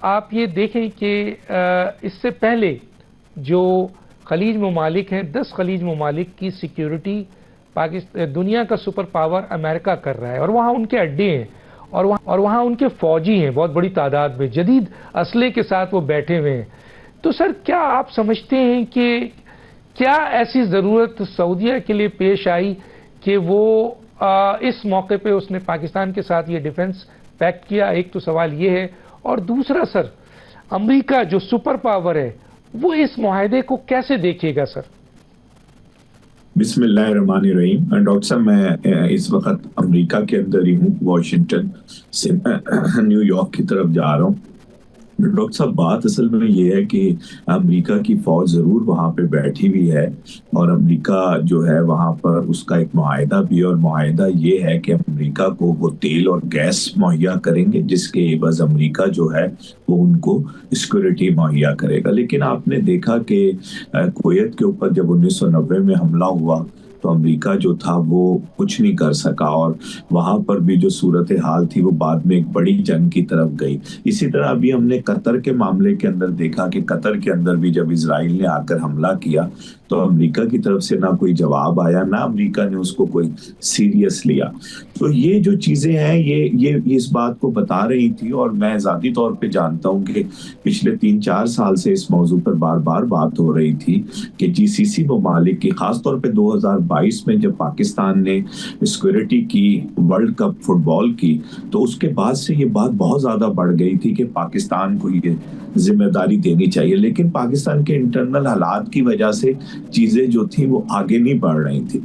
آپ یہ دیکھیں کہ اس سے پہلے جو خلیج ممالک ہیں، 10 خلیج ممالک کی سیکیورٹی دنیا کا سپر پاور امریکہ کر رہا ہے، اور وہاں ان کے اڈے ہیں، اور وہاں ان کے فوجی ہیں بہت بڑی تعداد میں، جدید اسلحے کے ساتھ وہ بیٹھے ہوئے ہیں۔ تو سر، کیا آپ سمجھتے ہیں کہ کیا ایسی ضرورت سعودیہ کے لیے پیش آئی کہ وہ اس موقع پہ اس نے پاکستان کے ساتھ یہ ڈیفنس پیکٹ کیا؟ ایک تو سوال یہ ہے، اور دوسرا سر، امریکہ جو سپر پاور ہے وہ اس معاہدے کو کیسے دیکھے گا سر؟ بسم اللہ الرحمن الرحیم۔ ڈاکٹر صاحب، میں اس وقت امریکہ کے اندر ہی ہوں، واشنگٹن سے نیو یارک کی طرف جا رہا ہوں۔ ڈاکٹر صاحب، بات اصل میں یہ ہے کہ امریکہ کی فوج ضرور وہاں پہ بیٹھی ہوئی ہے، اور امریکہ جو ہے وہاں پر اس کا ایک معاہدہ بھی ہے، اور معاہدہ یہ ہے کہ امریکہ کو وہ تیل اور گیس مہیا کریں گے، جس کے عوض امریکہ جو ہے وہ ان کو سیکورٹی مہیا کرے گا۔ لیکن آپ نے دیکھا کہ کویت کے اوپر جب 1990 میں حملہ ہوا تو امریکہ جو تھا وہ کچھ نہیں کر سکا، اور وہاں پر بھی جو صورتحال تھی وہ بعد میں ایک بڑی جنگ کی طرف گئی۔ اسی طرح ابھی ہم نے قطر کے معاملے کے اندر دیکھا کہ قطر کے اندر بھی جب اسرائیل نے آ کر حملہ کیا تو امریکہ کی طرف سے نہ کوئی جواب آیا، نہ امریکہ نے اس کو کوئی سیریس لیا۔ تو یہ جو چیزیں ہیں یہ اس بات کو بتا رہی تھی، اور میں ذاتی طور پہ جانتا ہوں کہ پچھلے 3-4 سال سے اس موضوع پر بار بار بات ہو رہی تھی کہ جی سی سی ممالک کی، خاص طور پہ 2022 میں جب پاکستان نے سیکورٹی کی ورلڈ کپ فٹ بال کی، تو اس کے بعد سے یہ بات بہت زیادہ بڑھ گئی تھی کہ پاکستان کو یہ ذمہ داری دینی چاہیے، لیکن پاکستان کے انٹرنل حالات کی وجہ سے چیزیں جو تھیں وہ آگے نہیں بڑھ رہی تھی۔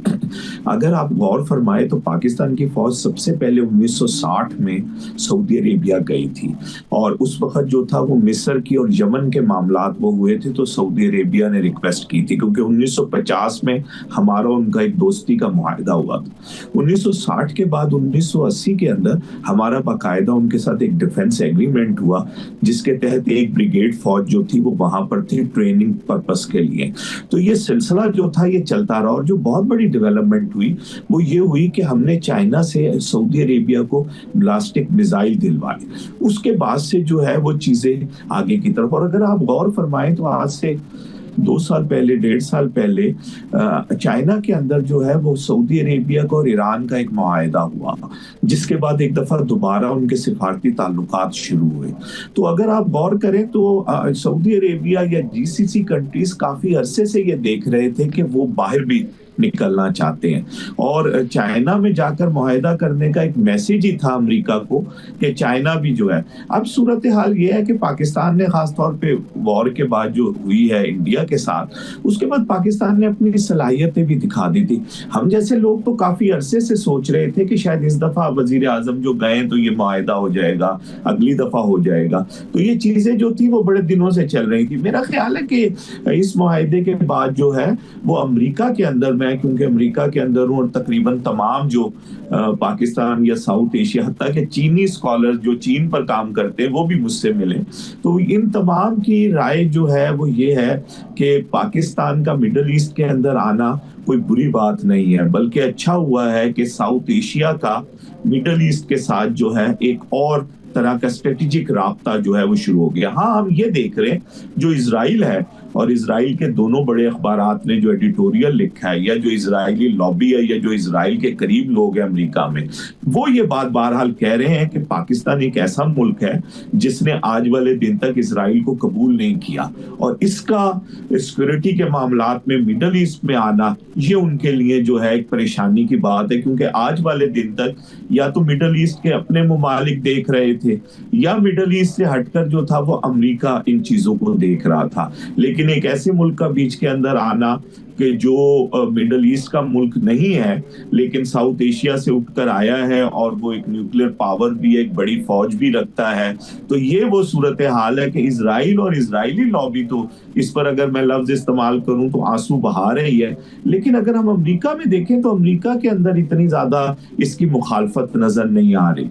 اگر آپ غور فرمائے تو پاکستان کی فوج سب سے پہلے 1960 میں سعودی عربیہ گئی تھی، اور اس وقت جو تھا وہ مصر کی اور یمن کے معاملات وہ ہوئے تھے، تو سعودی عربیہ نے ریکویسٹ کی تھی، کیونکہ 1950 میں ہمارا ان کا ایک دوستی کا معاہدہ ہوا تھا۔ 1960 کے بعد 1980 کے اندر ہمارا باقاعدہ ان کے ساتھ ایک ڈیفنس ایگریمنٹ ہوا، جس کے تحت ایک بریگیڈ فوج جو تھی وہ وہاں پر تھی ٹریننگ پرپس کے لیے۔ تو یہ سلسلہ جو تھا یہ چلتا رہا، اور جو بہت بڑی ڈیولپمنٹ ہوئی وہ یہ ہوئی کہ ہم نے چائنا سے سعودی عربیہ کو بلاسٹک میزائل دلوائے۔ اس کے بعد سے جو ہے وہ چیزیں آگے کی طرف، اور اگر آپ غور فرمائیں تو آج سے 2 سال پہلے، 1.5 سال پہلے چائنا کے اندر جو ہے وہ سعودی عربیہ کا اور ایران کا ایک معاہدہ ہوا، جس کے بعد ایک دفعہ دوبارہ ان کے سفارتی تعلقات شروع ہوئے۔ تو اگر آپ غور کریں تو سعودی عربیہ یا جی سی سی کنٹریز کافی عرصے سے یہ دیکھ رہے تھے کہ وہ باہر بھی نکلنا چاہتے ہیں، اور چائنا میں جا کر معاہدہ کرنے کا ایک میسج ہی تھا امریکہ کو کہ چائنا بھی جو ہے۔ اب صورتحال یہ ہے کہ پاکستان نے خاص طور پہ وار کے بعد جو ہوئی ہے انڈیا کے ساتھ، اس کے بعد پاکستان نے اپنی صلاحیتیں بھی دکھا دی تھی۔ ہم جیسے لوگ تو کافی عرصے سے سوچ رہے تھے کہ شاید اس دفعہ وزیر اعظم جو گئے تو یہ معاہدہ ہو جائے گا، اگلی دفعہ ہو جائے گا، تو یہ چیزیں جو تھی وہ بڑے دنوں سے چل رہی تھی۔ میرا خیال ہے کہ اس معاہدے کے بعد جو ہے وہ امریکہ کے اندر، میں کیونکہ امریکہ کے اندر ہوں، اور تقریباً تمام جو پاکستان یا ساؤتھ ایشیا، حتیٰ کہ چینی اسکالر جو چین پر کام کرتے ہیں وہ بھی مجھ سے ملے، تو ان تمام کی رائے جو ہے وہ یہ ہے کہ پاکستان کا مڈل ایسٹ کے اندر آنا کوئی بری بات نہیں ہے، بلکہ اچھا ہوا ہے کہ ساؤتھ ایشیا کا مڈل ایسٹ کے ساتھ جو ہے ایک اور طرح کا اسٹریٹجک رابطہ جو ہے وہ شروع ہو گیا۔ ہاں، ہم یہ دیکھ رہے ہیں جو اسرائیل ہے، اور اسرائیل کے دونوں بڑے اخبارات نے جو ایڈیٹوریل لکھا ہے، یا جو اسرائیلی لابی ہے، یا جو اسرائیل کے قریب لوگ ہیں امریکہ میں، وہ یہ بات بہرحال کہہ رہے ہیں کہ پاکستان ایک ایسا ملک ہے جس نے آج والے دن تک اسرائیل کو قبول نہیں کیا، اور اس کا سیکورٹی کے معاملات میں مڈل ایسٹ میں آنا یہ ان کے لیے جو ہے ایک پریشانی کی بات ہے، کیونکہ آج والے دن تک یا تو مڈل ایسٹ کے اپنے ممالک دیکھ رہے تھے، یا مڈل ایسٹ سے ہٹ کر جو تھا وہ امریکہ ان چیزوں کو دیکھ رہا تھا۔ لیکن ایک ایسے ملک کا بیچ کے اندر آنا کہ جو مڈل ایسٹ کا ملک نہیں ہے لیکن ساؤتھ ایشیا سے اٹھ کر آیا ہے، اور وہ ایک نیوکلیر پاور بھی ہے، ایک بڑی فوج بھی رکھتا ہے، تو یہ وہ صورتحال ہے کہ اسرائیل اور اسرائیلی لابی تو اس پر اگر میں لفظ استعمال کروں تو آنسو بہا رہی ہے۔ لیکن اگر ہم امریکہ میں دیکھیں تو امریکہ کے اندر اتنی زیادہ اس کی مخالفت نظر نہیں آ رہی۔